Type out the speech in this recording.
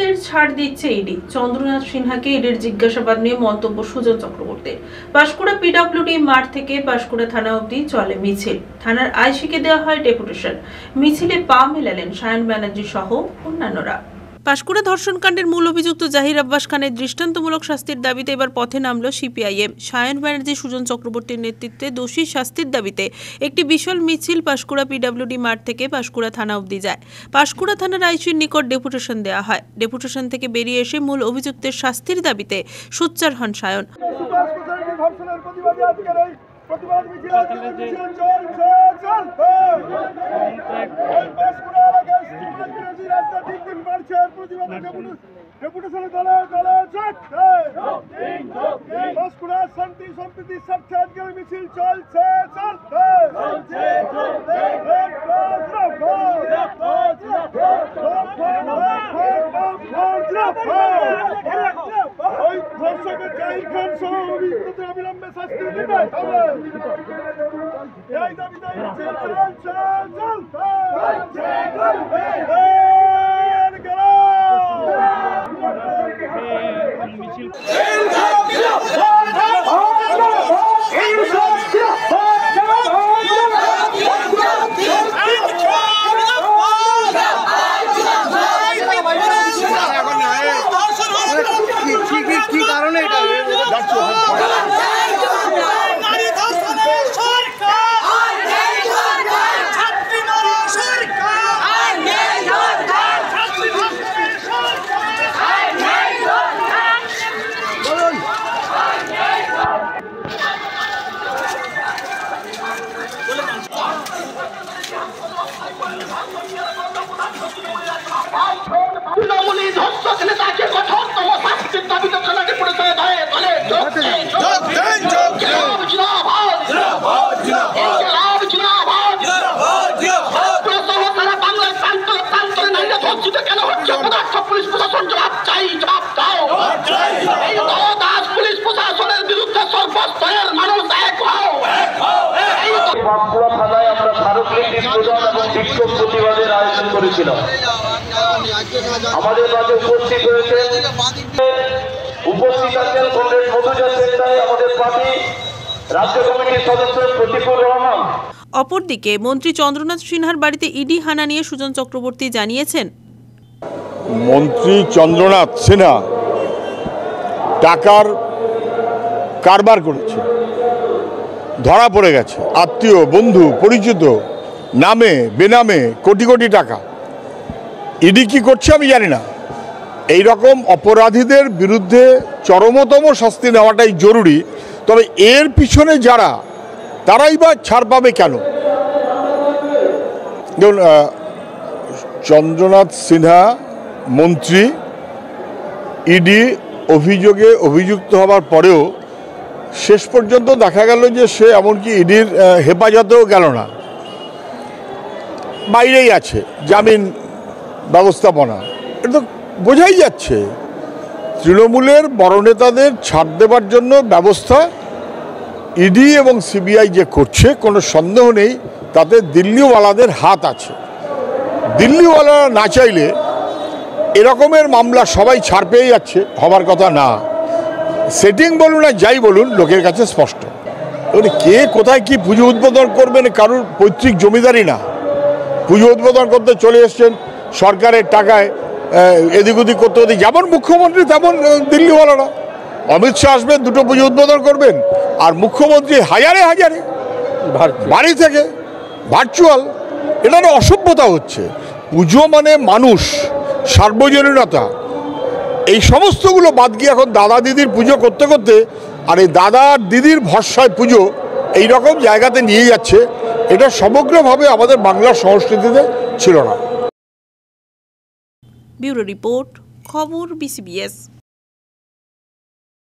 ফের ছাড় দিচ্ছে ইডি। চন্দ্রনাথ সিনহাকে ইডির জিজ্ঞাসাবাদ নিয়ে মন্তব্য সুজন চক্রবর্তীর। পাঁশকুড়া পিডব্লিউডি মাঠ থেকে পাঁশকুড়া থানা অবধি চলে মিছিল। থানার আইসিকে দেওয়া হয় ডেপুটেশন। মিছিলে পা মেলালেন সায়ন ব্যানার্জি সহ অন্যান্যরা। পাঁশকুড়া ধর্ষণকাণ্ডের মূল অভিযুক্ত জাহির আব্বাস খানের দৃষ্টান্তমূলক শাস্তির দাবিতে এবার পথে নামল সিপিআইএম। সায়ন ব্যানার্জি, সুজন চক্রবর্তীর নেতৃত্বে দোষী শাস্তির দাবিতে একটি বিশাল মিছিল পাঁশকুড়া পিডব্লিউডি মাঠ থেকে পাঁশকুড়া থানা অবধি যায়। পাঁশকুড়া থানার আইসির নিকট ডেপুটেশন দেওয়া হয়। ডেপুটেশন থেকে বেরিয়ে এসে মূল অভিযুক্তের শাস্তির দাবিতে সোচ্চার হন সায়ন। শান্তি সম্প্রীতির স্বার্থে আজকের মিছিল চলছে। ওই ধর্ষকের জাহির খান সহ অভিযুক্তদের অবিলম্বে শাস্তি দিতে হবে। এই দাবিতে মিছিল চলছে। কি কারণে এটা বাঁকুড়া থানায় আমরা স্মারকলিপি প্রদান এবং বিক্ষোভ প্রতিবাদের আয়োজন করেছিলাম। আমাদের মাঝে উপস্থিত হয়েছেন কংগ্রেস মধুজার সেন্টারে আমাদের পার্টি রাজ্য কমিটির সদস্য প্রতিকুর রহমান। অপরদিকে মন্ত্রী চন্দ্রনাথ সিনহার বাড়িতে ইডি হানা নিয়ে সুজন চক্রবর্তী জানিয়েছেন, মন্ত্রী চন্দ্রনাথ সিনহা টাকার কারবার করেছে, ধরা পড়ে গেছে। আত্মীয়, বন্ধু, পরিচিত নামে বেনামে কোটি কোটি টাকা। ইডি কি করছে আমি জানি না। এই রকম অপরাধীদের বিরুদ্ধে চরমতম শাস্তি নেওয়াটাই জরুরি। তবে এর পিছনে যারা, তারাই বা ছাড় পাবে কেন? দেখুন, চন্দ্রনাথ সিনহা মন্ত্রী ইডি অভিযোগে অভিযুক্ত হওয়ার পরেও শেষ পর্যন্ত দেখা গেল যে সে এমনকি ইডির হেফাজতেও গেল না, বাইরেই আছে, জামিন ব্যবস্থাপনা। এটা তো বোঝাই যাচ্ছে তৃণমূলের বড় নেতাদের ছাড় দেবার জন্য ব্যবস্থা ইডি এবং সিবিআই যে করছে, কোনো সন্দেহ নেই তাতে দিল্লিওয়ালাদের হাত আছে। দিল্লিওয়ালারা না চাইলে এরকমের মামলা সবাই ছাড় পেয়ে যাচ্ছে, হবার কথা না। সেটিং বলুন আর যাই বলুন, লোকের কাছে স্পষ্ট। কে কোথায় কি পুজো উদ্বোধন করবেন কারুর পৈতৃক জমিদারি না। পুজো উদ্বোধন করতে চলে এসছেন সরকারের টাকায়, এদিক ওদিক করতে হতে, যেমন মুখ্যমন্ত্রী তেমন দিল্লিওয়ালারা। অমিত শাহ আসবেন, দুটো পুজো উদ্বোধন করবেন, আর মুখ্যমন্ত্রী হাজারে হাজারে বাড়ি থেকে ভার্চুয়াল। এটা না অসভ্যতা হচ্ছে। পুজো মানে মানুষ, সার্বজনীনতা, এই সমস্তগুলো বাদ গিয়ে এখন দাদা দিদির পুজো করতে করতে আর এই দাদা দিদির ভরসায় পুজো এই রকম জায়গাতে নিয়ে যাচ্ছে। এটা সমগ্রভাবে আমাদের বাংলার সংস্কৃতিতে ছিল না। ব্যুরো রিপোর্ট, খবর BCBS।